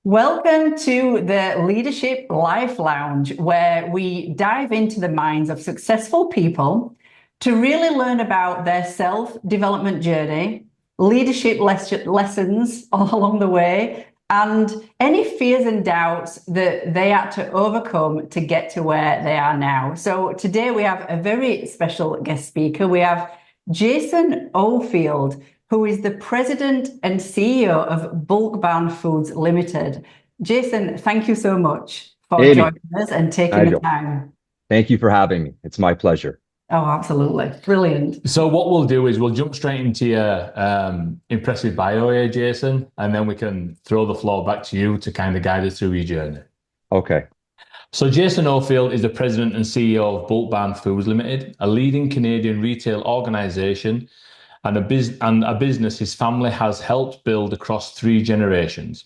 Welcome to the Leadership Life Lounge, where we dive into the minds of successful people to really learn about their self-development journey, leadership lessons all along the way, and any fears and doubts that they had to overcome to get to where they are now. So today we have a very special guest speaker. We have Jason Ofield, who is the president and CEO of Bulk Barn Foods Limited. Jason, thank you so much for Amy, joining us and taking the Nigel, time. thank you for having me. It's my pleasure. Oh, absolutely. Brilliant. So what we'll do is we'll jump straight into your impressive bio here, Jason, and then we can throw the floor back to you to kind of guide us through your journey. Okay. So Jason Ofield is the president and CEO of Bulk Barn Foods Limited, a leading Canadian retail organisation and a business his family has helped build across 3 generations.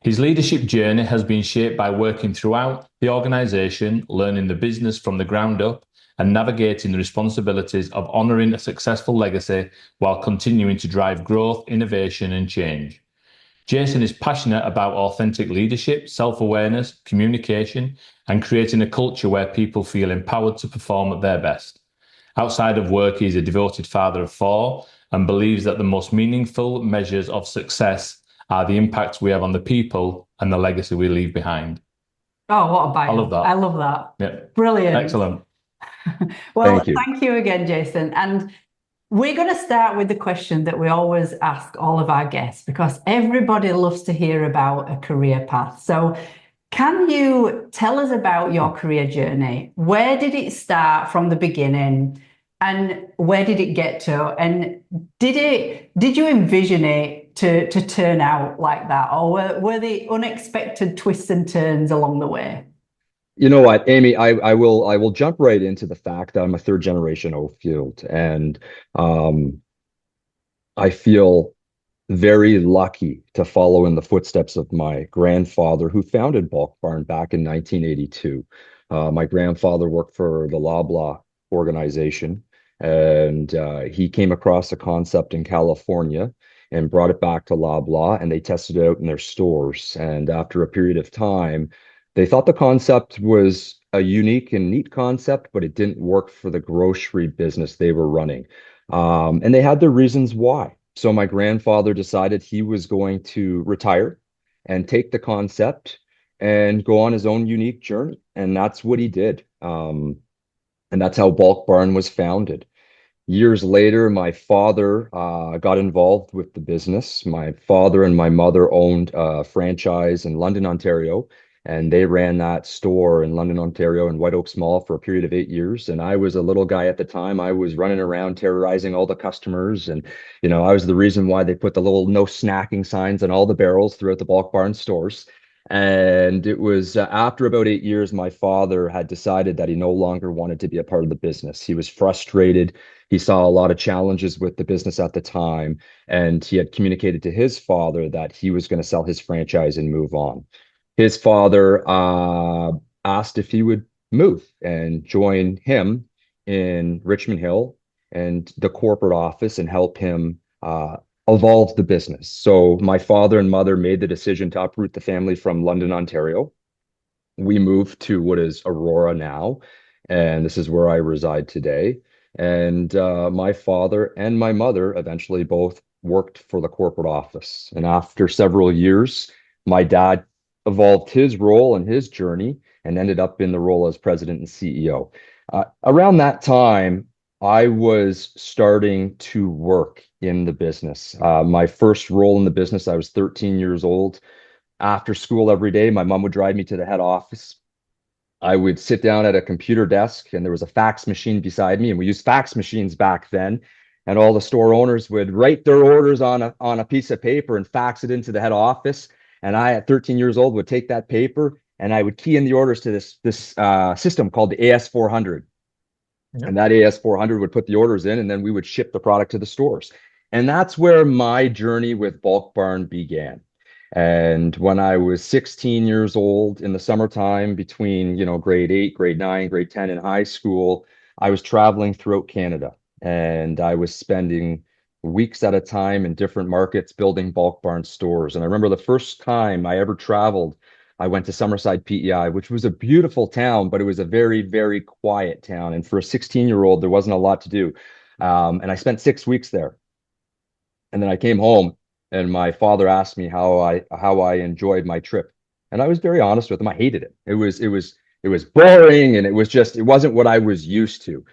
His leadership journey has been shaped by working throughout the organisation, learning the business from the ground up, and navigating the responsibilities of honouring a successful legacy while continuing to drive growth, innovation, and change. Jason is passionate about authentic leadership, self-awareness, communication, and creating a culture where people feel empowered to perform at their best. Outside of work, he is a devoted father of 4 and believes that the most meaningful measures of success are the impact we have on the people and the legacy we leave behind. Oh, what a bio. I love that. I love that. Yeah. Brilliant. Excellent. Well, Thank you. thank you again, Jason. And we're going to start with the question that we always ask all of our guests because everybody loves to hear about a career path. So, can you tell us about your career journey? Where did it start from the beginning and where did it get to? And did you envision it to turn out like that? Or were the unexpected twists and turns along the way? You know what, Amy, I will jump right into the fact that I'm a third generation Ofield, and I feel very lucky to follow in the footsteps of my grandfather who founded Bulk Barn back in 1982. My grandfather worked for the Loblaw organization, and he came across a concept in California and brought it back to Loblaw, and they tested it out in their stores. And after a period of time, they thought the concept was a unique and neat concept, but it didn't work for the grocery business they were running. And they had their reasons why. So my grandfather decided he was going to retire and take the concept and go on his own unique journey. And that's what he did. And that's how Bulk Barn was founded. Years later, my father got involved with the business. My father and my mother owned a franchise in London, Ontario, and they ran that store in London, Ontario, in White Oaks Mall for a period of 8 years. And I was a little guy at the time. I was running around terrorizing all the customers. And, I was the reason why they put the little no snacking signs on all the barrels throughout the Bulk Barn stores. And it was after about 8 years, my father had decided that he no longer wanted to be a part of the business. He was frustrated. He saw a lot of challenges with the business at the time. And he had communicated to his father that he was going to sell his franchise and move on. His father asked if he would move and join him in Richmond Hill and the corporate office and help him evolve the business. So my father and mother made the decision to uproot the family from London, Ontario. We moved to what is Aurora now, and this is where I reside today. And my father and my mother eventually both worked for the corporate office. And after several years, my dad evolved his role and his journey and ended up in the role as president and CEO. Around that time, I was starting to work in the business. My first role in the business, I was 13 years old. After school every day, my mom would drive me to the head office. I would sit down at a computer desk and there was a fax machine beside me, and we used fax machines back then. And all the store owners would write their orders on a piece of paper and fax it into the head office. And I, at 13 years old, would take that paper and I would key in the orders to this system called the AS400. Yep. And that AS400 would put the orders in, and then we would ship the product to the stores. And that's where my journey with Bulk Barn began. And when I was 16 years old in the summertime between, grade 8, grade 9, grade 10 in high school, I was traveling throughout Canada, and I was spending weeks at a time in different markets building bulk barn stores. And I remember the first time I ever traveled, I went to Summerside, PEI, which was a beautiful town, but it was a very, very quiet town. And for a 16-year-old, there wasn't a lot to do. And I spent 6 weeks there. And then I came home and my father asked me how I enjoyed my trip. And I was very honest with him. I hated it. It was boring and it wasn't what I was used to.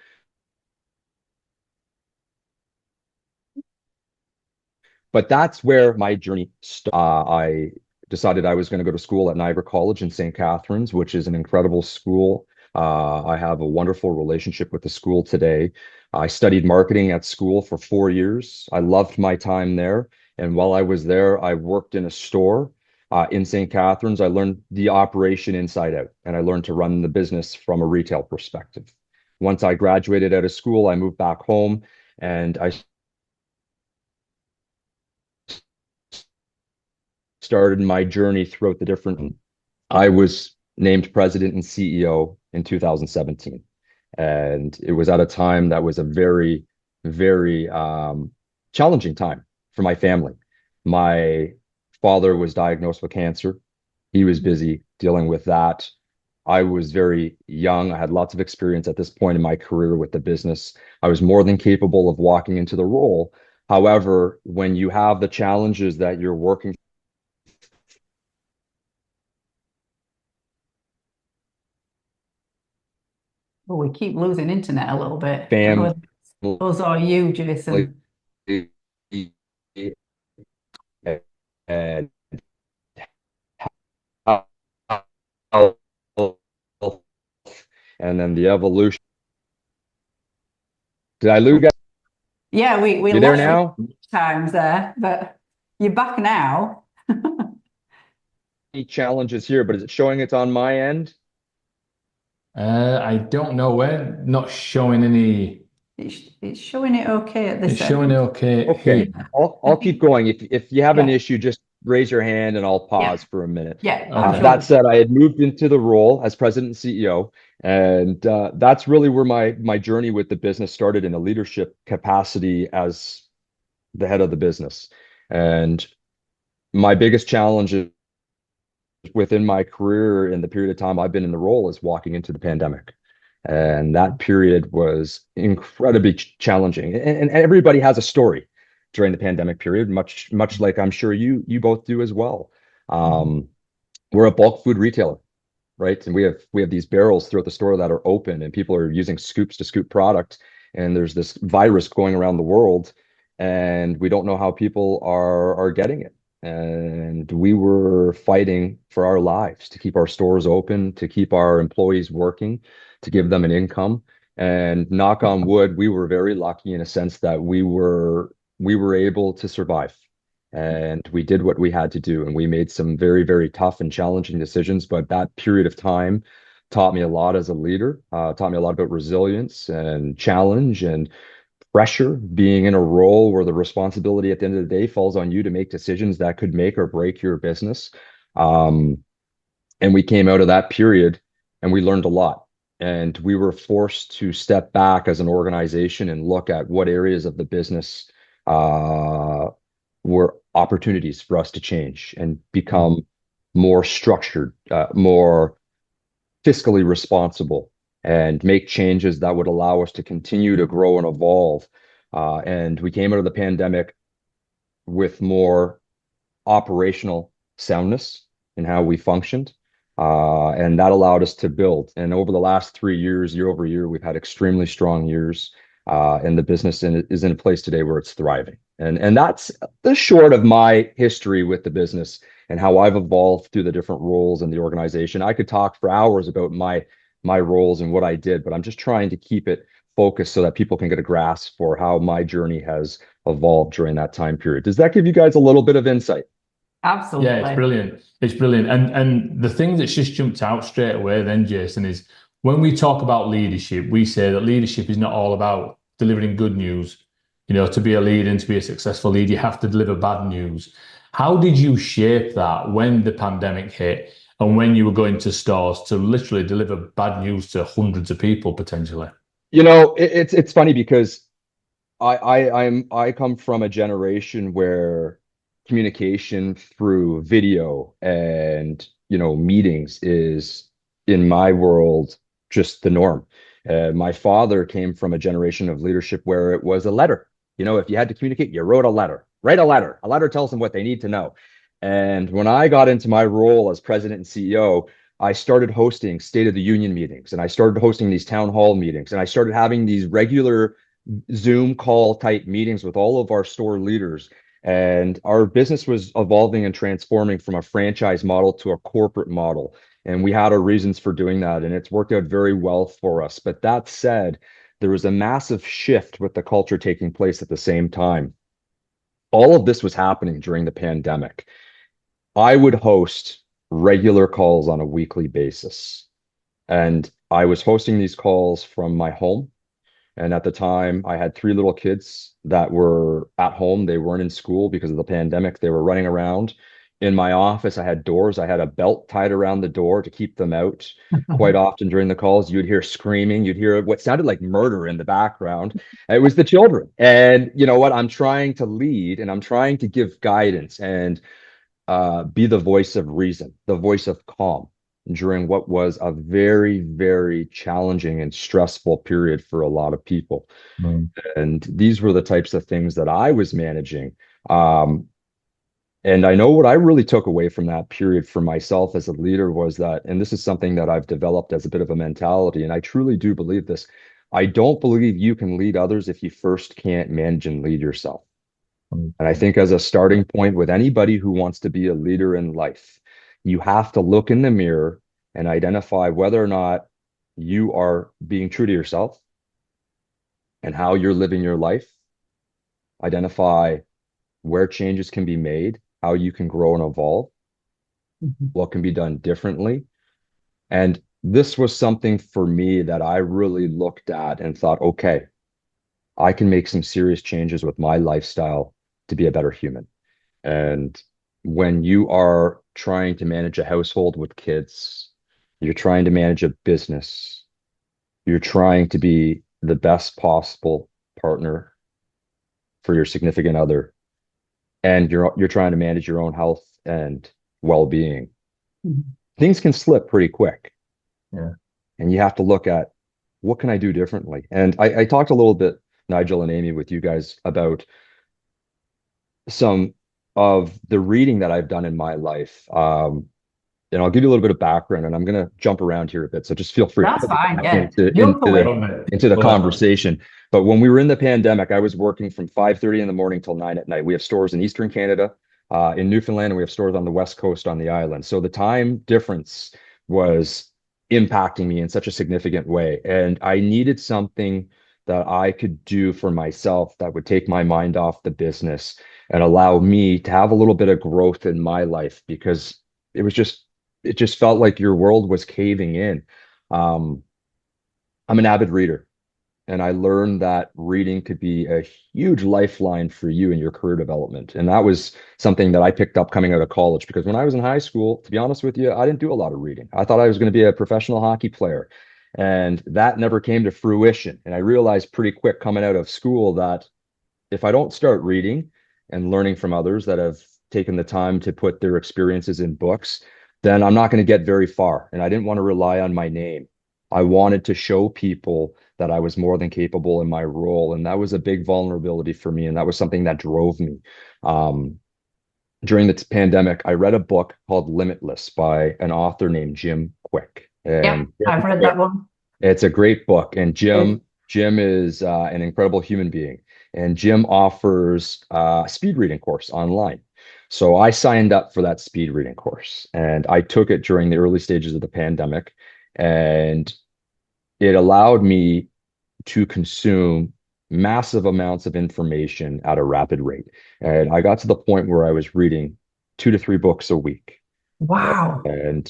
But that's where my journey started. I decided I was going to go to school at Niagara College in St. Catharines, which is an incredible school. I have a wonderful relationship with the school today. I studied marketing at school for 4 years. I loved my time there. And while I was there, I worked in a store in St. Catharines. I learned the operation inside out, and I learned to run the business from a retail perspective. Once I graduated out of school, I moved back home and I started my journey throughout the different. I was named president and CEO in 2017. And it was at a time that was a very, very challenging time for my family. My father was diagnosed with cancer. He was busy dealing with that. I was very young. I had lots of experience at this point in my career with the business. I was more than capable of walking into the role. However, when you have the challenges that you're working. Oh, we keep losing internet a little bit. Don't know Family whether those are you, Jason. and and then the evolution. Did I lose you guys? Yeah, we You there lost you now? times there, but you're back now. Any challenges here, but is it showing it's on my end? I don't know. We're not showing any. It's showing it okay at this It's showing it end. okay Okay, here. I'll keep going. If you have an Yeah, issue, just raise your hand and I'll yeah, pause for a minute. yeah, I'm Okay. That sure. said, I had moved into the role as president and CEO, and that's really where my journey with the business started in a leadership capacity as the head of the business. And my biggest challenge within my career in the period of time I've been in the role is walking into the pandemic. And that period was incredibly challenging. And everybody has a story during the pandemic period, much like I'm sure you both do as well. Um, we're a bulk food retailer, right? And we have these barrels throughout the store that are open, and people are using scoops to scoop product. And there's this virus going around the world, and we don't know how people are getting it. And we were fighting for our lives to keep our stores open, to keep our employees working, to give them an income. And knock on wood, we were very lucky in a sense that we were able to survive. And we did what we had to do. And we made some very, very tough and challenging decisions. But that period of time taught me a lot as a leader, taught me a lot about resilience and challenge and pressure, being in a role where the responsibility at the end of the day falls on you to make decisions that could make or break your business. Um, and we came out of that period and we learned a lot. And we were forced to step back as an organization and look at what areas of the business were opportunities for us to change and become more structured, more fiscally responsible, and make changes that would allow us to continue to grow and evolve. And we came out of the pandemic with more operational soundness in how we functioned. And that allowed us to build. And over the last 3 years, year over year, we've had extremely strong years. And the business is in a place today where it's thriving. And that's the short of my history with the business and how I've evolved through the different roles in the organization. I could talk for hours about my roles and what I did, but I'm just trying to keep it focused so that people can get a grasp for how my journey has evolved during that time period. Does that give you guys a little bit of insight? Yeah, it's Absolutely. brilliant. It's brilliant. And the thing that's just jumped out straight away then, Jason, is when we talk about leadership, we say that leadership is not all about delivering good news. You know, to be a leader and to be a successful leader, you have to deliver bad news. How did you shape that when the pandemic hit and when you were going to stores to literally deliver bad news to hundreds of people potentially? It's funny because I come from a generation where communication through video and meetings is, in my world, just the norm. My father came from a generation of leadership where it was a letter. If you had to communicate, you wrote a letter. Write a letter. A letter tells them what they need to know. And when I got into my role as president and CEO, I started hosting State of the Union meetings, and I started hosting these town hall meetings, and I started having these regular Zoom call type meetings with all of our store leaders. And our business was evolving and transforming from a franchise model to a corporate model. And we had our reasons for doing that, and it's worked out very well for us. But that said, there was a massive shift with the culture taking place at the same time. All of this was happening during the pandemic. I would host regular calls on a weekly basis. And I was hosting these calls from my home. And at the time, I had three little kids that were at home. They weren't in school because of the pandemic. They were running around. In my office, I had doors. I had a belt tied around the door to keep them out. Quite often during the calls, you'd hear screaming. You'd hear what sounded like murder in the background. It was the children. And you know what? I'm trying to lead and I'm trying to give guidance and be the voice of reason, the voice of calm during what was a very, very challenging and stressful period for a lot of people. Mm. And these were the types of things that I was managing. And I know what I really took away from that period for myself as a leader was that, and this is something that I've developed as a bit of a mentality, and I truly do believe this. I don't believe you can lead others if you first can't manage and lead yourself. Mm. And I think as a starting point with anybody who wants to be a leader in life, you have to look in the mirror and identify whether or not you are being true to yourself and how you're living your life. Identify where changes can be made, how you can grow and evolve, Mhm. what can be done differently. And this was something for me that I really looked at and thought, okay, I can make some serious changes with my lifestyle to be a better human. And when you are trying to manage a household with kids, you're trying to manage a business, you're trying to be the best possible partner for your significant other, and you're trying to manage your own health and well-being, Mhm. things can slip pretty quick. Yeah. And you have to look at what can I do differently? And I talked a little bit, Nigel and Amy, with you guys about some of the reading that I've done in my life. And I'll give you a little bit of background, and I'm going to jump around here a bit. So just feel free to That's fine. back Yeah. into Jump into the away. Love it. into the Love it. conversation. But when we were in the pandemic, I was working from 5:30 in the morning till 9 at night. We have stores in Eastern Canada, in Newfoundland, and we have stores on the West Coast on the island. So the time difference was impacting me in such a significant way. And I needed something that I could do for myself that would take my mind off the business and allow me to have a little bit of growth in my life because it just felt like your world was caving in. Um, I'm an avid reader, and I learned that reading could be a huge lifeline for you in your career development. And that was something that I picked up coming out of college because when I was in high school, to be honest with you, I didn't do a lot of reading. I thought I was going to be a professional hockey player, and that never came to fruition. And I realized pretty quick coming out of school that if I don't start reading and learning from others that have taken the time to put their experiences in books, then I'm not going to get very far. And I didn't want to rely on my name. I wanted to show people that I was more than capable in my role. And that was a big vulnerability for me. And that was something that drove me. Um, During the pandemic, I read a book called Limitless by an author named Jim Quick. Yeah, And I've read that one. it's a great book, and It- Jim is an incredible human being, and Jim offers a speed reading course online. So I signed up for that speed reading course, and I took it during the early stages of the pandemic, and it allowed me to consume massive amounts of information at a rapid rate. And I got to the point where I was reading 2 to 3 books a week, Wow, and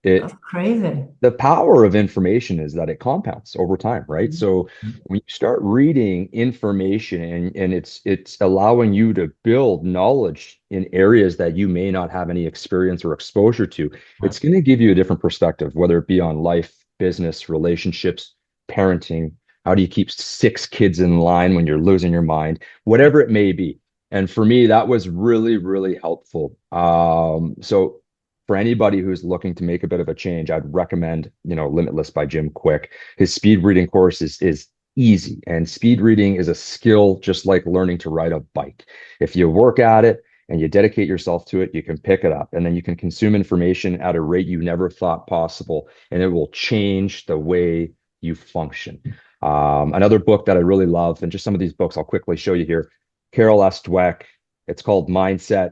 that's it crazy. the power of information is that it compounds over time, right? Mhm. So when you start reading information and it's allowing you to build knowledge in areas that you may not have any experience or exposure to, Right. it's going to give you a different perspective, whether it be on life, business, relationships, parenting, How do you keep 6 kids in line when you're losing your mind? Whatever it may be. And for me, that was really, really helpful. So for anybody who's looking to make a bit of a change, I'd recommend, Limitless by Jim Quick. His speed reading course is easy, and speed reading is a skill just like learning to ride a bike. If you work at it and you dedicate yourself to it, you can pick it up, and then you can consume information at a rate you never thought possible, and it will change the way you function. Another book that I really love, and just some of these books I'll quickly show you here, Carol S. Dweck. It's called Mindset.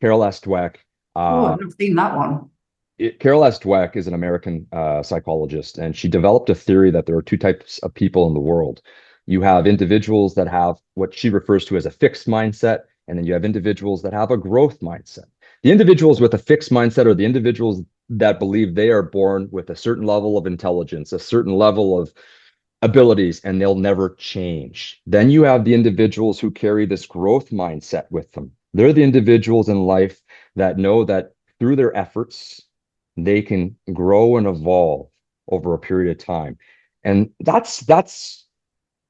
Carol S. Dweck. Oh, I've not seen that one. Carol S. Dweck is an American psychologist, and she developed a theory that there are 2 types of people in the world. You have individuals that have what she refers to as a fixed mindset, and then you have individuals that have a growth mindset. The individuals with a fixed mindset are the individuals that believe they are born with a certain level of intelligence, a certain level of abilities, and they'll never change. Then you have the individuals who carry this growth mindset with them. They're the individuals in life that know that through their efforts, they can grow and evolve over a period of time. And that's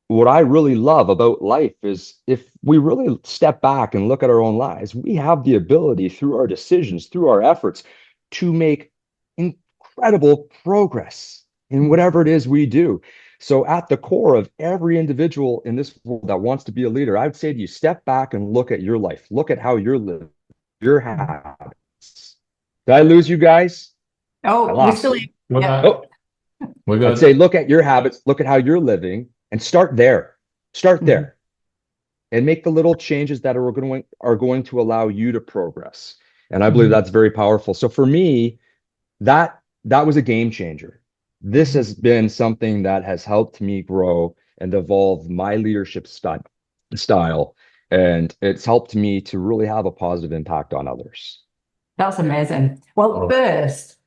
what I really love about life, is if we really step back and look at our own lives, we have the ability through our decisions, through our efforts, to make incredible progress in whatever it is we do. So at the core of every individual in this world that wants to be a leader, I would say to you, step back and look at your life. Look at how you're living, your habits. Did I lose you guys? Oh, we're still in. Yeah. Oh, We're good. I'd say look at your habits, look at how you're living, and start there. Start there, and make the little changes that are going to allow you to progress. And I believe that's very powerful. So for me, that was a game changer. This has been something that has helped me grow and evolve my leadership style, and it's helped me to really have a positive impact on others. That's amazing. Well, first,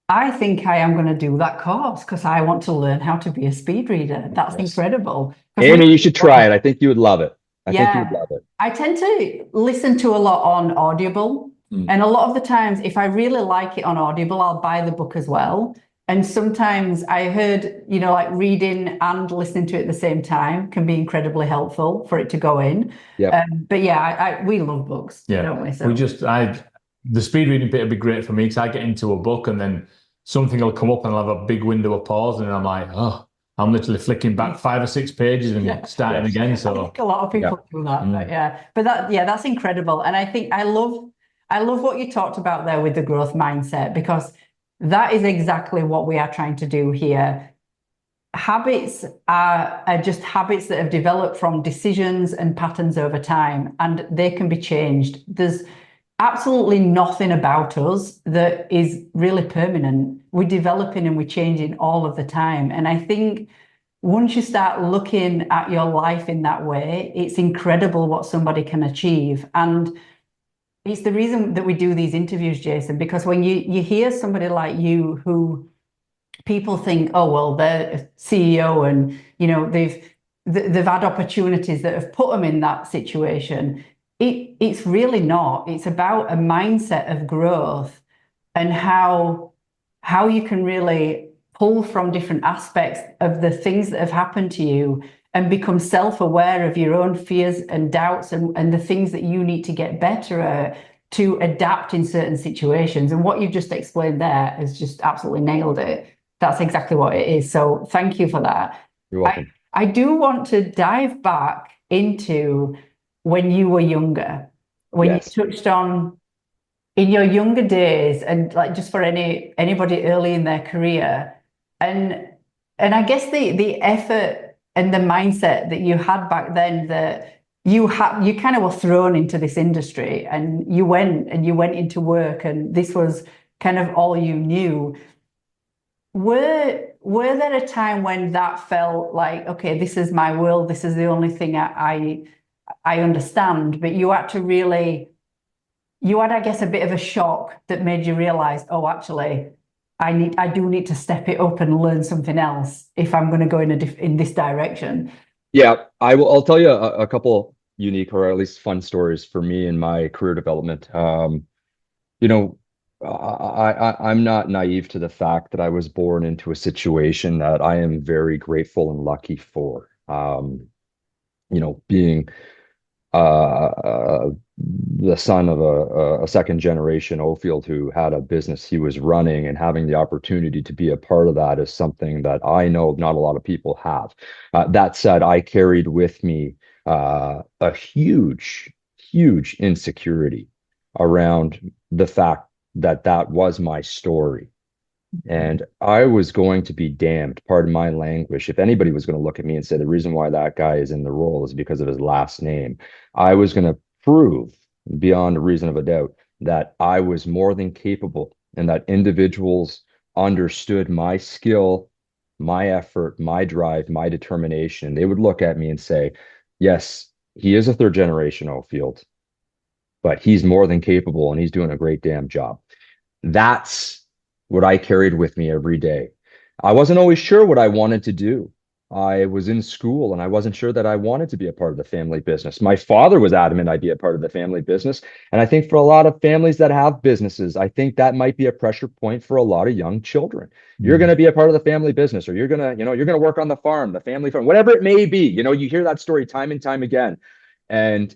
I think I am going to do that course because I want to learn how to be a speed reader. That's incredible. Amy, you should try it. I think you would love it. I think you would love it. I tend to listen to a lot on Audible. And a lot of the times, if I really like it on Audible, I'll buy the book as well. And sometimes I heard, like reading and listening to it at the same time can be incredibly helpful for it to go in. But yeah, we love books, don't we? So the speed reading bit would be great for me because I get into a book and then something will come up and I'll have a big window of pause and I'm like, oh, I'm literally flicking back 5 or 6 pages and starting again. So I think a lot of people do that. But that's incredible. And I think I love what you talked about there with the growth mindset, because that is exactly what we are trying to do here. Habits are just habits that have developed from decisions and patterns over time, and they can be changed. There's absolutely nothing about us that is really permanent. We're developing and we're changing all of the time. And I think once you start looking at your life in that way, it's incredible what somebody can achieve. And it's the reason that we do these interviews, Jason, because when you hear somebody like you who people think, oh, well, they're a CEO and, they've had opportunities that have put them in that situation. It's really not. It's about a mindset of growth and how you can really pull from different aspects of the things that have happened to you and become self-aware of your own fears and doubts and the things that you need to get better at to adapt in certain situations. And what you've just explained there has just absolutely nailed it. That's exactly what it is. So thank you for that. You're welcome. I do want to dive back into when you were younger, when you touched on in your younger days and like just for anybody early in their career. And I guess the effort and the mindset that you had back then, that you kind of were thrown into this industry and you went into work and this was kind of all you knew. Were there a time when that felt like, okay, this is my world, this is the only thing I understand, but you had, I guess, a bit of a shock that made you realize, oh, actually, I do need to step it up and learn something else if I'm going to go in this direction. Yeah, I'll tell you a couple unique or at least fun stories for me in my career development. I'm not naive to the fact that I was born into a situation that I am very grateful and lucky for. Being the son of a second generation Ofield who had a business he was running, and having the opportunity to be a part of that is something that I know not a lot of people have. That said, I carried with me a huge insecurity around the fact that that was my story. And I was going to be damned, pardon my language, if anybody was going to look at me and say the reason why that guy is in the role is because of his last name. I was going to prove beyond a reason of a doubt that I was more than capable and that individuals understood my skill, my effort, my drive, my determination. They would look at me and say, yes, he is a third generation Ofield, but he's more than capable and he's doing a great damn job. That's what I carried with me every day. I wasn't always sure what I wanted to do. I was in school and I wasn't sure that I wanted to be a part of the family business. My father was adamant I'd be a part of the family business. And I think for a lot of families that have businesses, I think that might be a pressure point for a lot of young children. You're going to be a part of the family business, or you're going to, you're going to work on the farm, the family farm, whatever it may be. You hear that story time and time again. And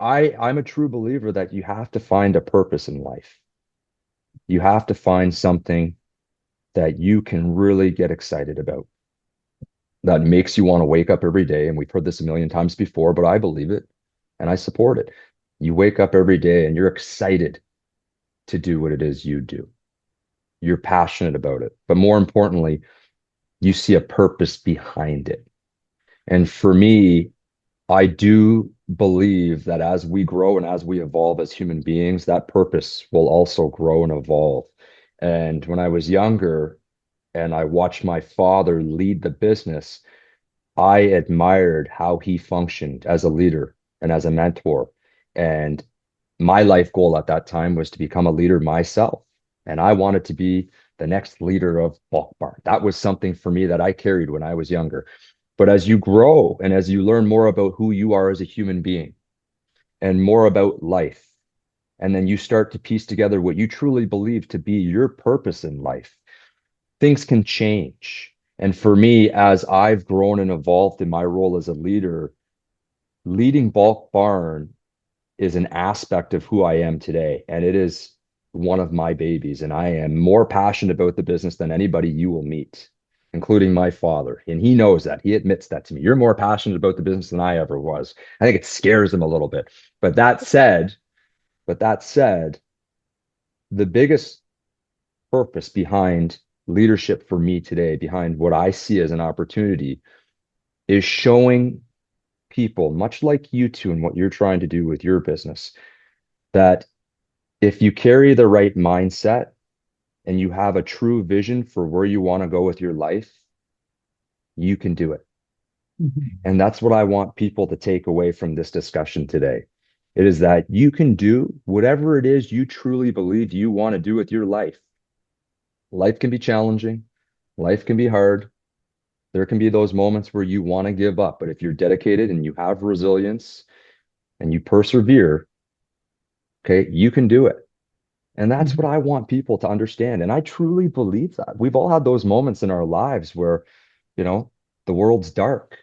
I'm a true believer that you have to find a purpose in life. You have to find something that you can really get excited about, that makes you want to wake up every day. And we've heard this a million times before, but I believe it and I support it. You wake up every day and you're excited to do what it is you do. You're passionate about it. But more importantly, you see a purpose behind it. And for me, I do believe that as we grow and as we evolve as human beings, that purpose will also grow and evolve. And when I was younger and I watched my father lead the business, I admired how he functioned as a leader and as a mentor. And my life goal at that time was to become a leader myself. And I wanted to be the next leader of Bulk Barn. That was something for me that I carried when I was younger. But as you grow and as you learn more about who you are as a human being and more about life, and then you start to piece together what you truly believe to be your purpose in life, things can change. And for me, as I've grown and evolved in my role as a leader, leading Bulk Barn is an aspect of who I am today. And it is one of my babies. And I am more passionate about the business than anybody you will meet, including my father. And he knows that. He admits that to me. You're more passionate about the business than I ever was. I think it scares him a little bit. But that said, the biggest purpose behind leadership for me today, behind what I see as an opportunity, is showing people, much like you two and what you're trying to do with your business, that if you carry the right mindset and you have a true vision for where you want to go with your life, you can do it. Mm-hmm. And that's what I want people to take away from this discussion today. It is that you can do whatever it is you truly believe you want to do with your life. Life can be challenging. Life can be hard. There can be those moments where you want to give up. But if you're dedicated and you have resilience and you persevere, okay, you can do it. And that's what I want people to understand. And I truly believe that. We've all had those moments in our lives where, the world's dark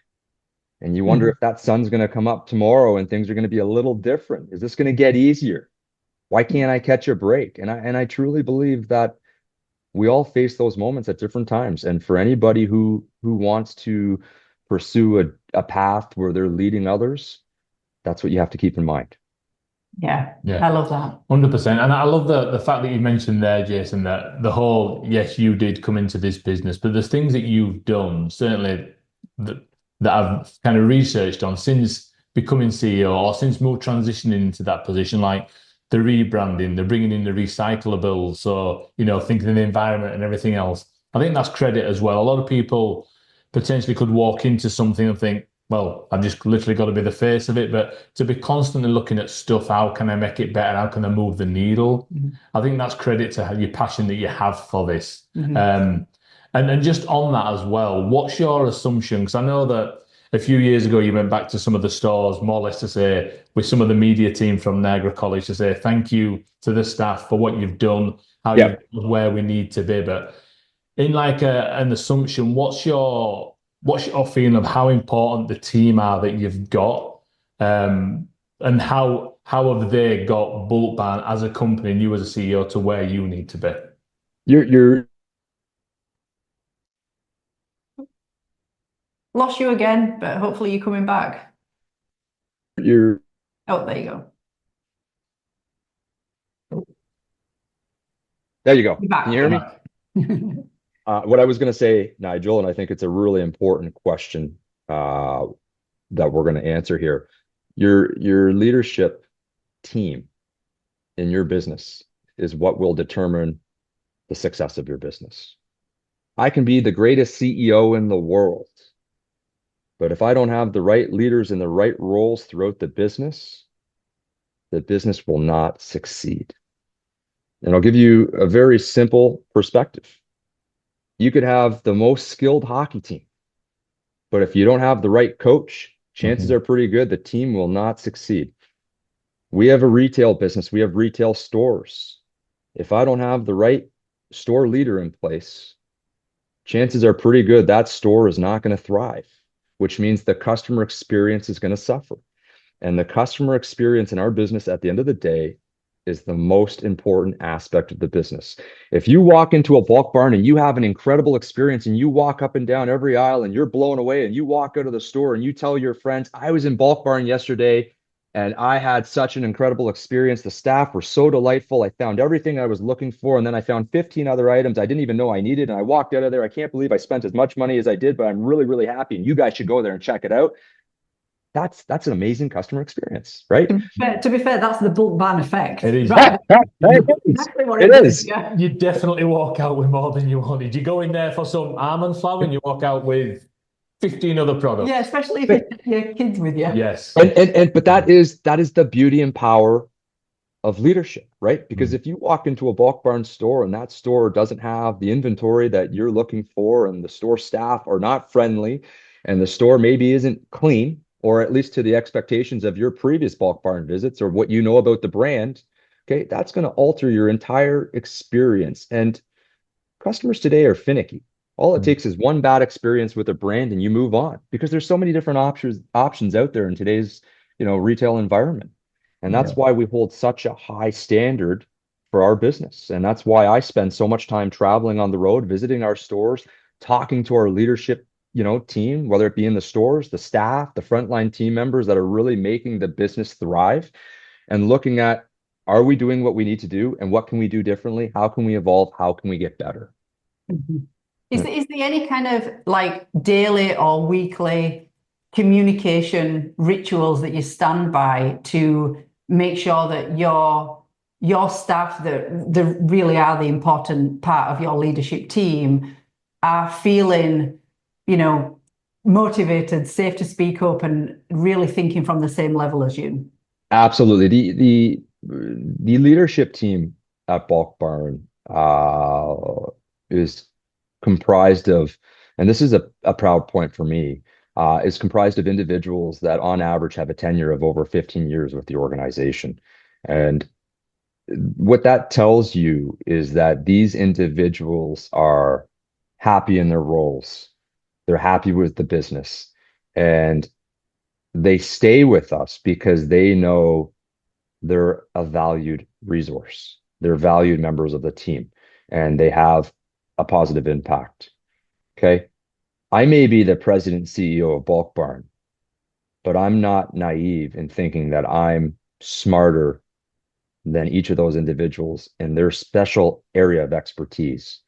and you wonder if that sun's going to come up tomorrow and things are going to be a little different. Is this going to get easier? Why can't I catch a break? And I truly believe that we all face those moments at different times. And for anybody who wants to pursue a path where they're leading others, that's what you have to keep in mind. Yeah, I love that. 100%. And I love the fact that you mentioned there, Jason, that the whole, yes, you did come into this business, but there's things that you've done, certainly that I've kind of researched on since becoming CEO or since transitioning into that position, like the rebranding, the bringing in the recyclables, so, thinking of the environment and everything else. I think that's credit as well. A lot of people potentially could walk into something and think, well, I've just literally got to be the face of it. But to be constantly looking at stuff, how can I make it better? How can I move the needle? Mm-hmm. I think that's credit to your passion that you have for this. Mm-hmm. And just on that as well, what's your assumption? Because I know that a few years ago, you went back to some of the stores, more or less to say, with some of the media team from Niagara College to say thank you to the staff for what you've done, how Yeah. you've where we need to be. But in like an assumption, what's your feeling of how important the team are that you've got, and how have they got Bulk Barn as a company and you as a CEO to where you need to be? You're Lost you again, but hopefully you're coming back. you're Oh, there you go. there you go. You're back. Can you hear me? What I was going to say, Nigel, and I think it's a really important question that we're going to answer here. Your leadership team in your business is what will determine the success of your business. I can be the greatest CEO in the world, but if I don't have the right leaders in the right roles throughout the business will not succeed. And I'll give you a very simple perspective. You could have the most skilled hockey team, but if you don't have the right coach, chances are pretty good the team will not succeed. We have a retail business, we have retail stores. If I don't have the right store leader in place, chances are pretty good that store is not going to thrive, which means the customer experience is going to suffer. And the customer experience in our business at the end of the day is the most important aspect of the business. If you walk into a Bulk Barn and you have an incredible experience and you walk up and down every aisle and you're blown away and you walk out of the store and you tell your friends, I was in Bulk Barn yesterday and I had such an incredible experience. The staff were so delightful. I found everything I was looking for. And then I found 15 other items I didn't even know I needed. And I walked out of there. I can't believe I spent as much money as I did, but I'm really, really happy. And you guys should go there and check it out. That's an amazing customer experience, right? To be fair, that's the Bulk Barn effect. It is. Right. Exactly what it is. Yeah. You definitely walk out with more than you wanted. You go in there for some almond flour and you walk out with 15 other products. Yeah, especially if it's your kids with you. Yes. But that is the beauty and power of leadership, right? Because if you walk into a Bulk Barn store and that store doesn't have the inventory that you're looking for, and the store staff are not friendly, and the store maybe isn't clean, or at least to the expectations of your previous Bulk Barn visits or what you know about the brand, okay, that's going to alter your entire experience. And customers today are finicky. All it takes is one bad experience with a brand and you move on, because there's so many different options out there in today's, retail environment. And that's why we hold such a high standard for our business. And that's why I spend so much time traveling on the road, visiting our stores, talking to our leadership, team, whether it be in the stores, the staff, the frontline team members that are really making the business thrive, and looking at, are we doing what we need to do, and what can we do differently? How can we evolve? How can we get better? Is there any kind of like daily or weekly communication rituals that you stand by to make sure that your staff that really are the important part of your leadership team are feeling, motivated, safe to speak up, and really thinking from the same level as you? Absolutely. The leadership team at Bulk Barn is comprised of, and this is a proud point for me, is comprised of individuals that on average have a tenure of over 15 years with the organization. And what that tells you is that these individuals are happy in their roles. They're happy with the business, and they stay with us because they know they're a valued resource. They're valued members of the team, and they have a positive impact. Okay. I may be the president and CEO of Bulk Barn, but I'm not naive in thinking that I'm smarter than each of those individuals in their special area of expertise.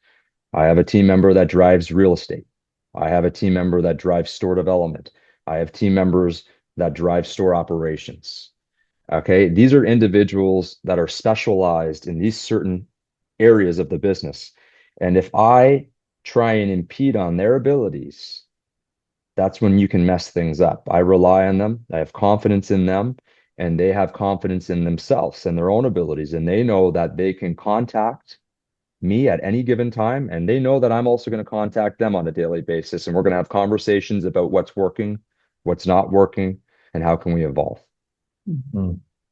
I have a team member that drives real estate. I have a team member that drives store development. I have team members that drive store operations. Okay. These are individuals that are specialized in these certain areas of the business. And if I try and impede on their abilities, that's when you can mess things up. I rely on them. I have confidence in them, and they have confidence in themselves and their own abilities. And they know that they can contact me at any given time. And they know that I'm also going to contact them on a daily basis. And we're going to have conversations about what's working, what's not working, and how can we evolve.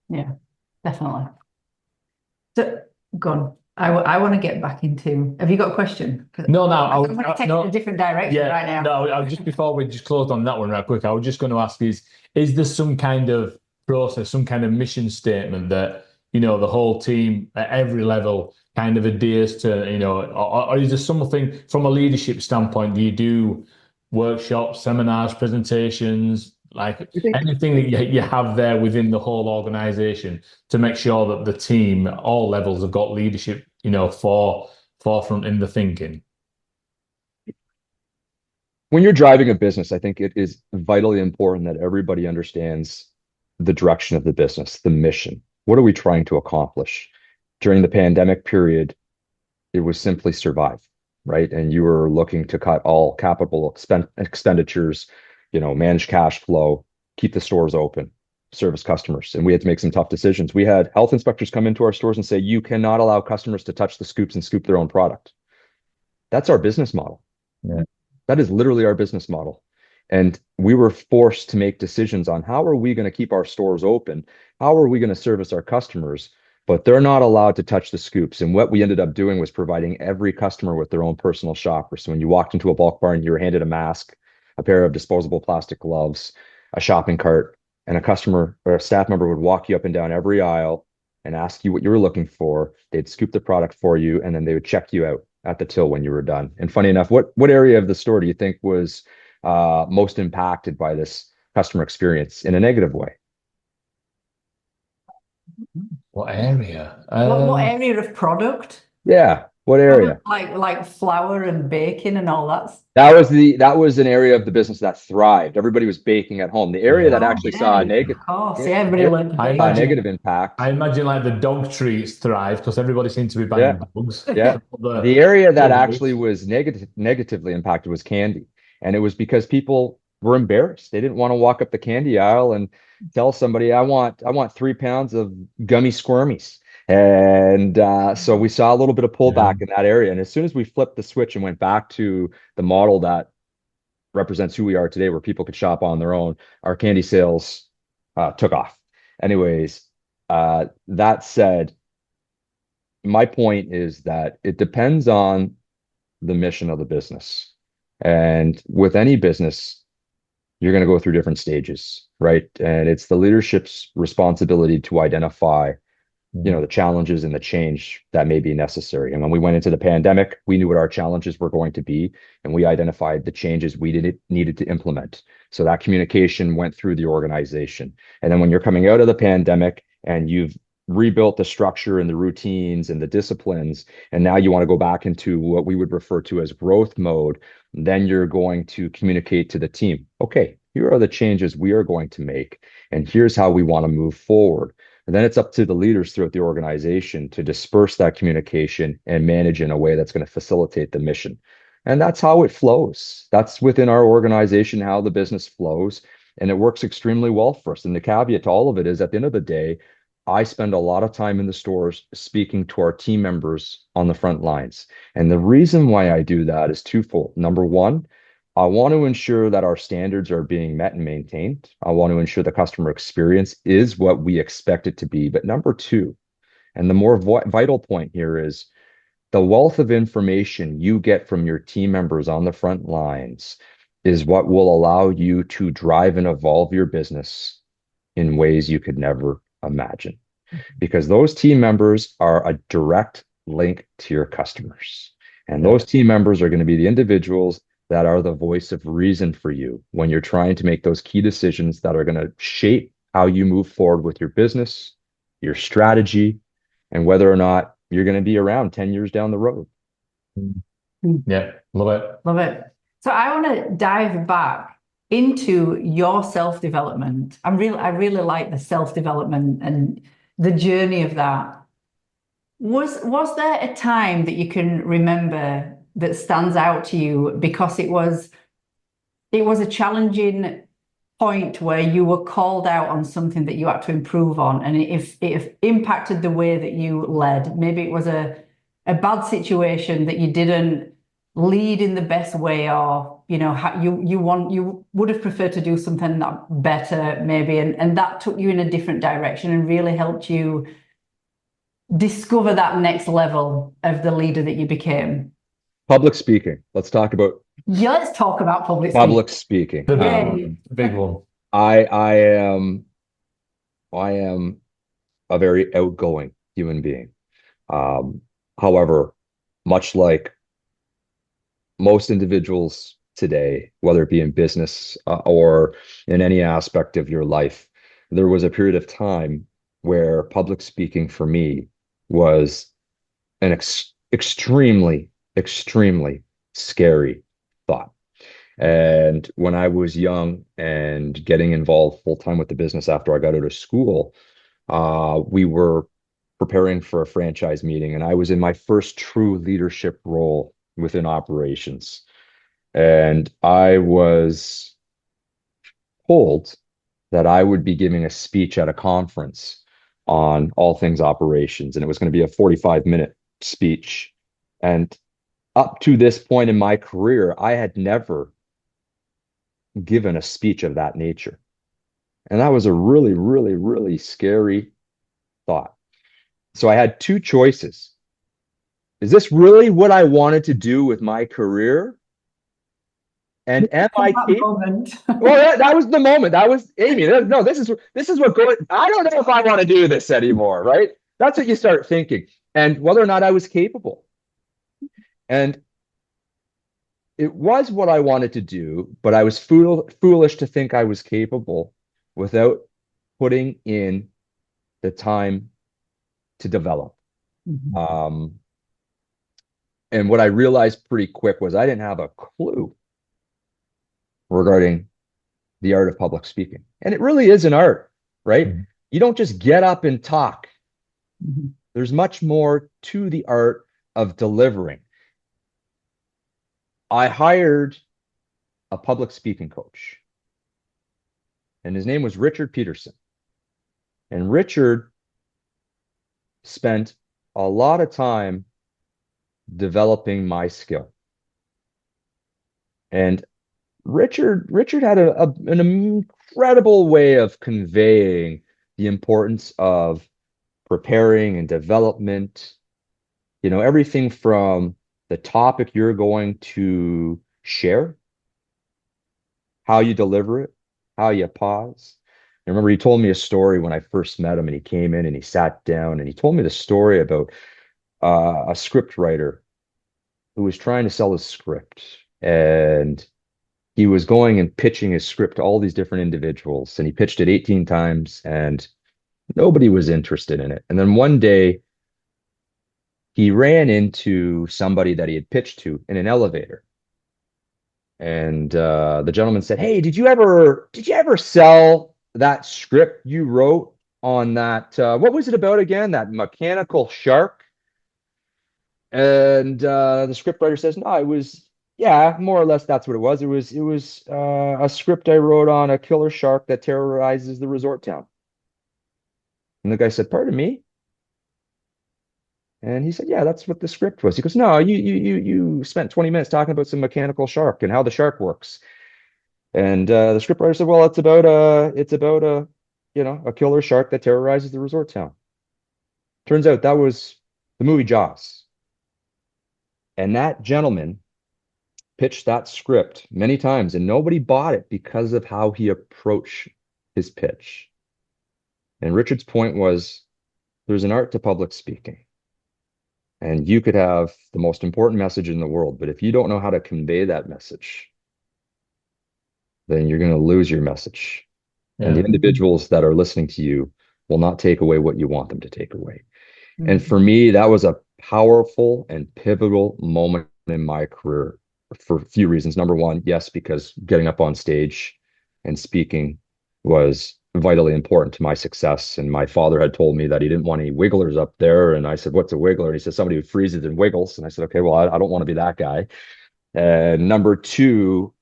Yeah, definitely. So, go on. I want to get back into. Have you got a question? No, no, I'm going to take it a different direction right now. No, just before we just closed on that one right quick, I was just going to ask is there some kind of process, some kind of mission statement that, the whole team at every level kind of adheres to, or is there something from a leadership standpoint, do you do workshops, seminars, presentations, like anything that you have there within the whole organization to make sure that the team at all levels have got leadership, forefront in the thinking? When you're driving a business, I think it is vitally important that everybody understands the direction of the business, the mission. What are we trying to accomplish? During the pandemic period, it was simply survive, right? And you were looking to cut all capital expenditures, manage cash flow, keep the stores open, service customers. And we had to make some tough decisions. We had health inspectors come into our stores and say, you cannot allow customers to touch the scoops and scoop their own product. That's our business model. Yeah. That is literally our business model. And we were forced to make decisions on how are we going to keep our stores open? How are we going to service our customers? But they're not allowed to touch the scoops. And what we ended up doing was providing every customer with their own personal shopper. So when you walked into a bulk barn, you were handed a mask, a pair of disposable plastic gloves, a shopping cart, and a customer or a staff member would walk you up and down every aisle and ask you what you were looking for. They'd scoop the product for you, and then they would check you out at the till when you were done. And funny enough, what area of the store do you think was most impacted by this customer experience in a negative way? What area? What area of product? Yeah, what area? Like flour and baking and all that. That was an area of the business that thrived. Everybody was baking at home. The area that actually saw a negative, of course, everybody learned negative impact. I imagine like the dog treats thrive because everybody seems to be buying dogs. Yeah. The area that actually was negatively impacted was candy. And it was because people were embarrassed. They didn't want to walk up the candy aisle and tell somebody, I want 3 pounds of gummy squirmies. And so we saw a little bit of pullback in that area. And as soon as we flipped the switch and went back to the model that represents who we are today, where people could shop on their own, our candy sales took off. Anyways, that said, my point is that it depends on the mission of the business. And with any business, you're going to go through different stages, right? And it's the leadership's responsibility to identify the challenges and the change that may be necessary. And when we went into the pandemic, we knew what our challenges were going to be, and we identified the changes we needed to implement. So that communication went through the organization. And then when you're coming out of the pandemic and you've rebuilt the structure and the routines and the disciplines, and now you want to go back into what we would refer to as growth mode, then you're going to communicate to the team, okay, here are the changes we are going to make, and here's how we want to move forward. And then it's up to the leaders throughout the organization to disperse that communication and manage in a way that's going to facilitate the mission. And that's how it flows. That's within our organization, how the business flows. And it works extremely well for us. And the caveat to all of it is at the end of the day, I spend a lot of time in the stores speaking to our team members on the front lines. And the reason why I do that is twofold. Number one, I want to ensure that our standards are being met and maintained. I want to ensure the customer experience is what we expect it to be. But number two, and the more vital point here is the wealth of information you get from your team members on the front lines is what will allow you to drive and evolve your business in ways you could never imagine. Because those team members are a direct link to your customers. And those team members are going to be the individuals that are the voice of reason for you when you're trying to make those key decisions that are going to shape how you move forward with your business, your strategy, and whether or not you're going to be around 10 years down the road. Yeah, love it. Love it. So I want to dive back into your self-development. I really like the self-development and the journey of that. Was there a time that you can remember that stands out to you because it was a challenging point where you were called out on something that you had to improve on, and if it impacted the way that you led? Maybe it was a bad situation that you didn't lead in the best way, or how you would have preferred to do something that better maybe, and that took you in a different direction and really helped you discover that next level of the leader that you became? Public speaking. Let's talk about Yeah, let's talk about public speaking. public speaking. The Yay. big one. I am I am a very outgoing human being. Um, However, much like most individuals today, whether it be in business or in any aspect of your life, there was a period of time where public speaking for me was an extremely scary thought. And when I was young and getting involved full time with the business after I got out of school, we were preparing for a franchise meeting, and I was in my first true leadership role within operations. And I was told that I would be giving a speech at a conference on all things operations, and it was going to be a 45-minute speech. And up to this point in my career, I had never given a speech of that nature. And that was a really scary thought. So I had two choices. Is this really what I wanted to do with my career? And am I capable? Well, that was the moment. That was Amy. No, this is what going. I don't know if I want to do this anymore, right? That's what you start thinking, and whether or not I was capable. And it was what I wanted to do, but I was foolish to think I was capable without putting in the time to develop. Mhm. And what I realized pretty quick was I didn't have a clue regarding the art of public speaking. And it really is an art, right? Mhm. You don't just get up and talk. Mhm. There's much more to the art of delivering. I hired a public speaking coach, and his name was Richard Peterson. And Richard spent a lot of time developing my skill. And Richard had an incredible way of conveying the importance of preparing and development. Everything from the topic you're going to share, how you deliver it, how you pause. I remember he told me a story when I first met him, and he came in and he sat down and he told me the story about a script writer who was trying to sell his script. And he was going and pitching his script to all these different individuals, and he pitched it 18 times and nobody was interested in it. And then one day he ran into somebody that he had pitched to in an elevator. And the gentleman said, "Hey, did you ever sell that script you wrote on that? What was it about again? That mechanical shark?" And the scriptwriter says, "No, it was, yeah, more or less that's what it was. It was a script I wrote on a killer shark that terrorizes the resort town." And the guy said, "Pardon me?" And he said, "Yeah, that's what the script was." He goes, "No, you spent 20 minutes talking about some mechanical shark and how the shark works." And the scriptwriter said, "Well, it's about a a killer shark that terrorizes the resort town." Turns out that was the movie Jaws. And that gentleman pitched that script many times and nobody bought it because of how he approached his pitch. And Richard's point was there's an art to public speaking. And you could have the most important message in the world, but if you don't know how to convey that message, then you're going to lose your message. And the Yeah. individuals that are listening to you will not take away what you want them to take away. And Mhm. for me, that was a powerful and pivotal moment in my career for a few reasons. Number one, yes, because getting up on stage and speaking was vitally important to my success. And my father had told me that he didn't want any wigglers up there. And I said, "What's a wiggler?" And he said, "Somebody who freezes and wiggles." And I said, "Okay, well, I don't want to be that guy." And number two,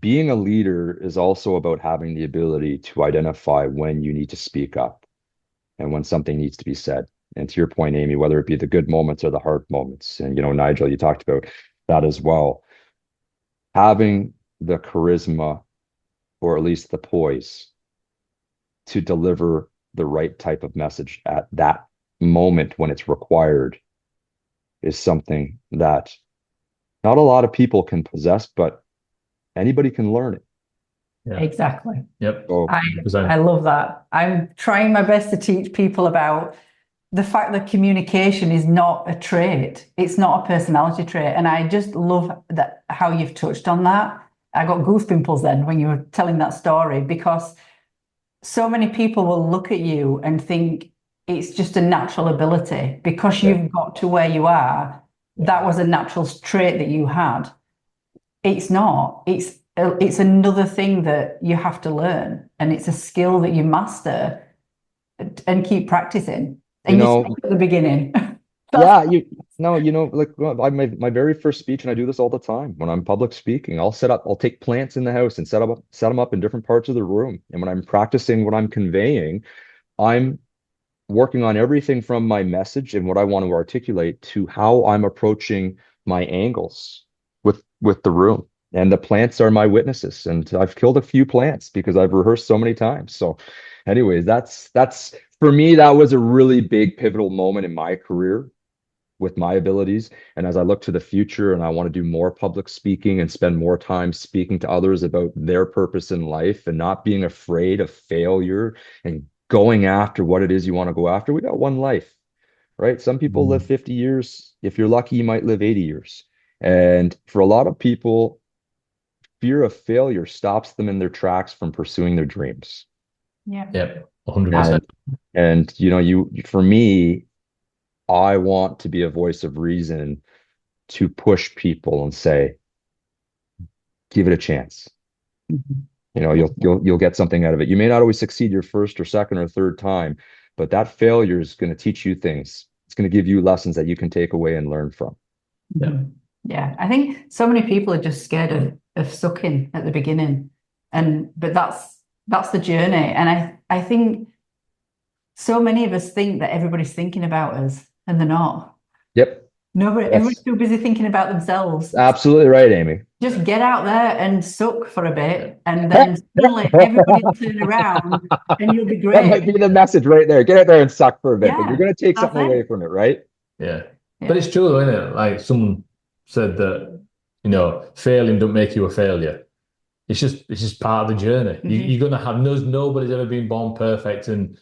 being a leader is also about having the ability to identify when you need to speak up and when something needs to be said. And to your point, Amy, whether it be the good moments or the hard moments. And, Nigel, you talked about that as well. Having the charisma, or at least the poise, to deliver the right type of message at that moment when it's required is something that not a lot of people can possess, but anybody can learn it. Yeah. Exactly. Yep. So, I love that. I'm trying my best to teach people about the fact that communication is not a trait. It's not a personality trait. And I just love that how you've touched on that. I got goosepimples then when you were telling that story, because so many people will look at you and think it's just a natural ability because yeah. you've got to where you are. That was a natural trait that you had. It's not. It's another thing that you have to learn, and it's a skill that you master and keep practicing. You And you know, start at the beginning. yeah, like my very first speech, and I do this all the time when I'm public speaking. I'll take plants in the house and set them up in different parts of the room. And when I'm practicing what I'm conveying, I'm working on everything from my message and what I want to articulate to how I'm approaching my angles with the room. And the plants are my witnesses. And I've killed a few plants because I've rehearsed so many times. So, anyways, that's for me, that was a really big pivotal moment in my career with my abilities. And as I look to the future and I want to do more public speaking and spend more time speaking to others about their purpose in life and not being afraid of failure and going after what it is you want to go after. We got one life, right? Some people live 50 years. If you're lucky, you might live 80 years. And for a lot of people, fear of failure stops them in their tracks from pursuing their dreams. Yeah. Yep. 100%. And for me, I want to be a voice of reason to push people and say, give it a chance. Mhm. You'll get something out of it. You may not always succeed your first or second or third time, but that failure is going to teach you things. It's going to give you lessons that you can take away and learn from. Yeah. Yeah. I think so many people are just scared of sucking at the beginning. But that's the journey. And I think so many of us think that everybody's thinking about us and they're not. Yep. Everybody's That's too busy thinking about themselves. absolutely right, Amy. Just get out there and suck for a bit, and then suddenly everybody will turn around and you'll be That might be great. the message right there. Get out there and suck for a bit, but you're Yeah, going to take that's something away it. from it, right? Yeah. Yeah. But it's true, though, isn't it? Like someone said that, failing don't make you a failure. It's just part of the journey. You're gonna have nobody's ever been born perfect and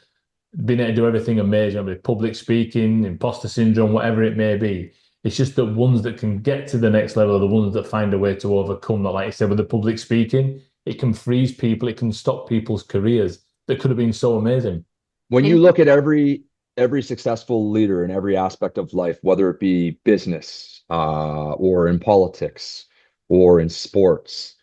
been able to do everything amazing. With public speaking, imposter syndrome, whatever it may be. It's just that ones that can get to the next level are the ones that find a way to overcome that. Like I said, with the public speaking, it can freeze people, it can stop people's careers that could have been so amazing. When you look at every successful leader in every aspect of life, whether it be business, or in politics or in sports,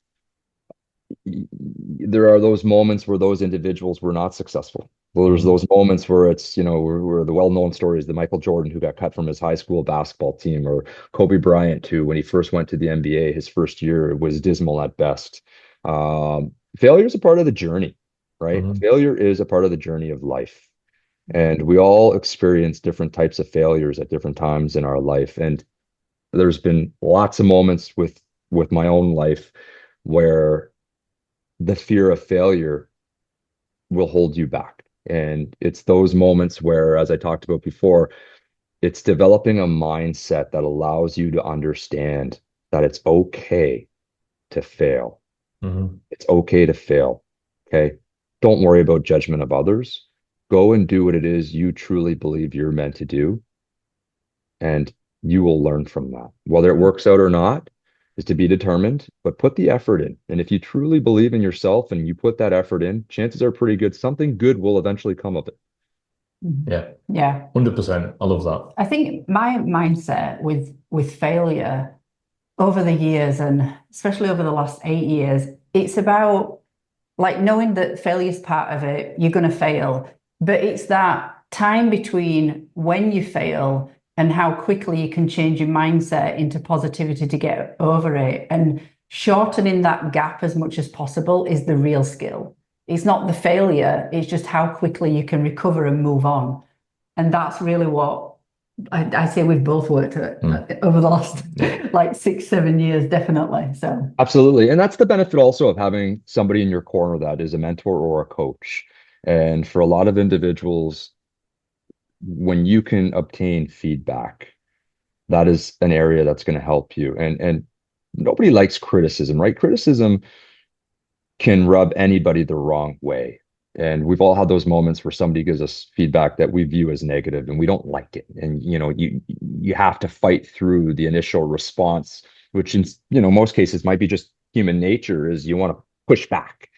there are those moments where those individuals were not successful. Well, there's those moments where it's, where the well-known story is the Michael Jordan who got cut from his high school basketball team, or Kobe Bryant who, when he first went to the NBA, his first year was dismal at best. Failure is a part of the journey, right? Mhm. Failure is a part of the journey of life. And we all experience different types of failures at different times in our life. And there's been lots of moments with my own life where the fear of failure will hold you back. And it's those moments where, as I talked about before, it's developing a mindset that allows you to understand that it's okay to fail. Mhm. It's okay to fail. Okay. Don't worry about judgment of others. Go and do what it is you truly believe you're meant to do. And you will learn from that. Whether it works out or not is to be determined, but put the effort in. And if you truly believe in yourself and you put that effort in, chances are pretty good something good will eventually come of it. Yeah. Yeah. 100%. I love that. I think my mindset with failure over the years, and especially over the last 8 years, it's about like knowing that failure is part of it. You're going to fail, but it's that time between when you fail and how quickly you can change your mindset into positivity to get over it. And shortening that gap as much as possible is the real skill. It's not the failure, it's just how quickly you can recover and move on. And that's really what I say we've both worked over the last like 6, 7 years, definitely. So Absolutely. And that's the benefit also of having somebody in your corner that is a mentor or a coach. And for a lot of individuals, when you can obtain feedback, that is an area that's going to help you. And nobody likes criticism, right? Criticism can rub anybody the wrong way. And we've all had those moments where somebody gives us feedback that we view as negative and we don't like it. And you have to fight through the initial response, which in most cases might be just human nature, is you want to push back.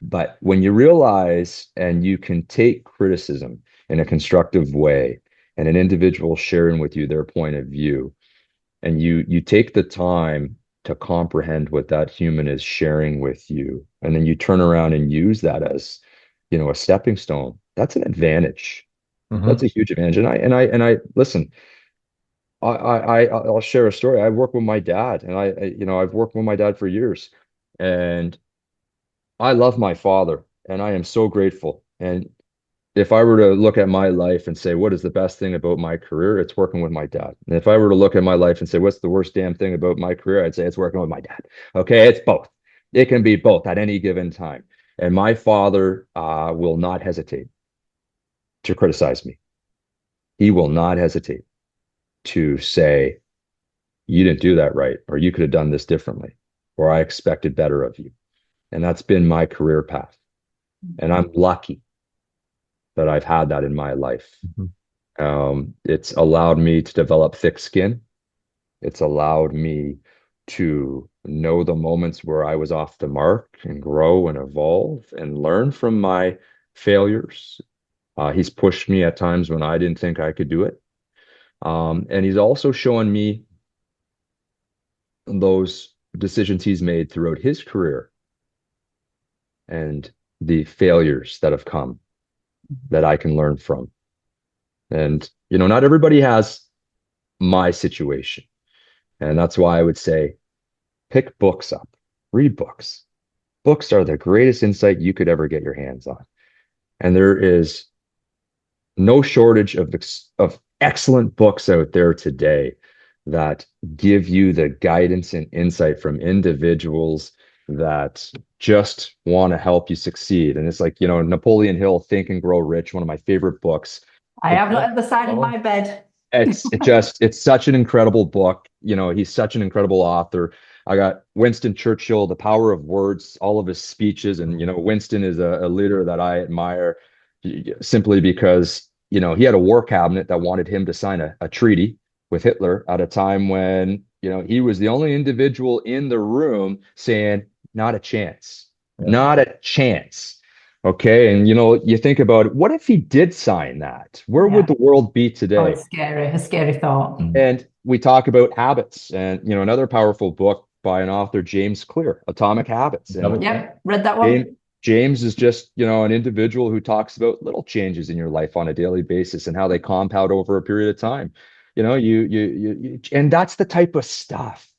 But when you realize and you can take criticism in a constructive way and an individual sharing with you their point of view, and you take the time to comprehend what that human is sharing with you, and then you turn around and use that as a stepping stone, that's an advantage. That's a huge advantage. And I listen, I'll share a story. I work with my dad, and I've worked with my dad for years, and I love my father, and I am so grateful. And if I were to look at my life and say, what is the best thing about my career? It's working with my dad. And if I were to look at my life and say, what's the worst damn thing about my career? I'd say it's working with my dad. Okay, it's both. It can be both at any given time. And my father will not hesitate to criticize me. He will not hesitate to say, you didn't do that right, or you could have done this differently, or I expected better of you. And that's been my career path. And I'm lucky that I've had that in my life. It's allowed me to develop thick skin. It's allowed me to know the moments where I was off the mark and grow and evolve and learn from my failures. He's pushed me at times when I didn't think I could do it. And he's also shown me those decisions he's made throughout his career and the failures that have come that I can learn from. And, not everybody has my situation. And that's why I would say pick books up, read books. Books are the greatest insight you could ever get your hands on. And there is no shortage of excellent books out there today that give you the guidance and insight from individuals that just want to help you succeed. And it's like, Napoleon Hill, Think and Grow Rich, one of my favorite books. I have that at the side of my bed. It's such an incredible book. He's such an incredible author. I got Winston Churchill, The Power of Words, all of his speeches. And, Winston is a leader that I admire simply because, he had a war cabinet that wanted him to sign a treaty with Hitler at a time when, he was the only individual in the room saying, not a chance, not a chance. Okay. And, you think about what if he did sign that? Where would the world be today? Oh, it's scary, a scary thought. And we talk about habits and, another powerful book by an author, James Clear, Atomic Habits. And yep, read that one. James is just, an individual who talks about little changes in your life on a daily basis and how they compound over a period of time. And that's the type of stuff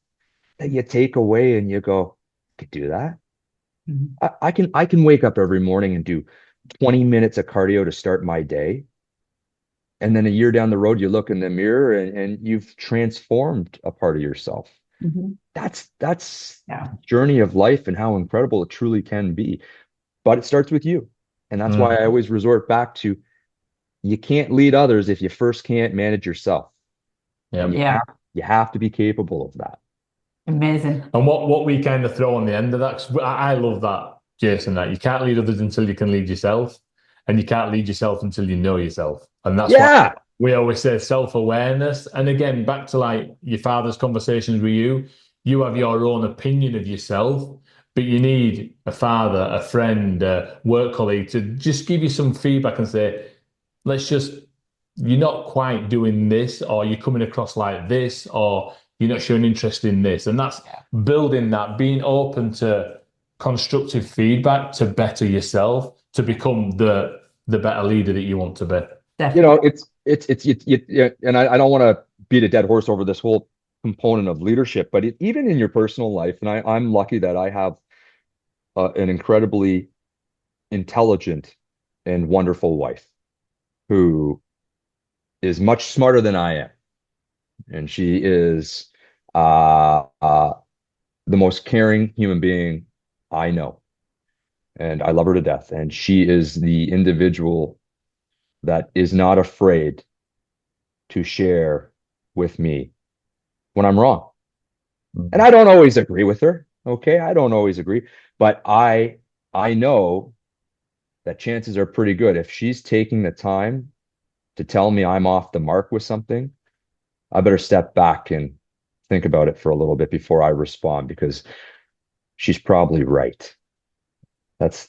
that you take away and you go, I could do that. I can wake up every morning and do 20 minutes of cardio to start my day. And then a year down the road, you look in the mirror and you've transformed a part of yourself. That's the journey of life and how incredible it truly can be. But it starts with you. And that's why I always resort back to, you can't lead others if you first can't manage yourself. You have to be capable of that. Amazing. And what we kind of throw on the end of that, 'cause I love that, Jason, that you can't lead others until you can lead yourself, and you can't lead yourself until you know yourself. And that's why we always say self-awareness. And again, back to like your father's conversations with you have your own opinion of yourself, but you need a father, a friend, a work colleague to just give you some feedback and say, you're not quite doing this, or you're coming across like this, or you're not showing interest in this. And that's building that, being open to constructive feedback to better yourself, to become the better leader that you want to be. Definitely. And I don't want to beat a dead horse over this whole component of leadership, but even in your personal life, and I'm lucky that I have an incredibly intelligent and wonderful wife who is much smarter than I am. And she is uh, uh, the most caring human being I know. And I love her to death. And she is the individual that is not afraid to share with me when I'm wrong. And I don't always agree with her. Okay. I don't always agree, but I know that chances are pretty good. If she's taking the time to tell me I'm off the mark with something, I better step back and think about it for a little bit before I respond, because she's probably right. That's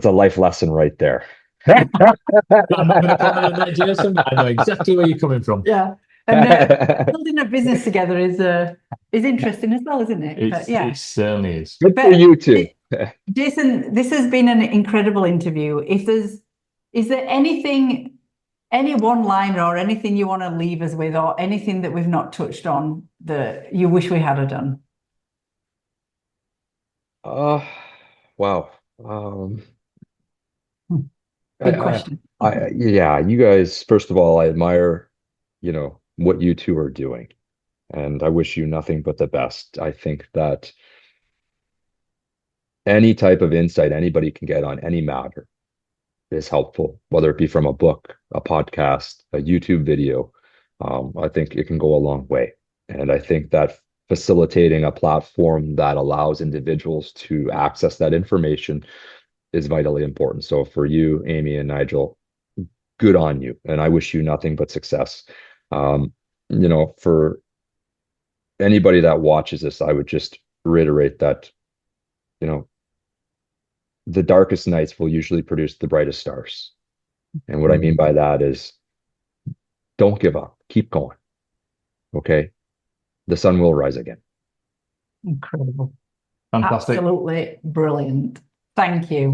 a life lesson right there. I'm not going to comment on that, Jason, but I know exactly where you're coming from. Yeah. And building a business together is interesting as well, isn't it? But yeah, It certainly is. Good for you too. Jason, this has been an incredible interview. Is there anything, any one liner or anything you want to leave us with, or anything that we've not touched on that you wish we had done? Wow. Big question. Yeah, you guys, first of all, I admire, what you two are doing, and I wish you nothing but the best. I think that any type of insight anybody can get on any matter is helpful, whether it be from a book, a podcast, a YouTube video. I think it can go a long way. And I think that facilitating a platform that allows individuals to access that information is vitally important. So for you, Amy and Nigel, good on you. And I wish you nothing but success. For anybody that watches this, I would just reiterate that, the darkest nights will usually produce the brightest stars. And what I mean by that is don't give up, keep going. Okay. The sun will rise again. Incredible. Fantastic. Absolutely brilliant. Thank you.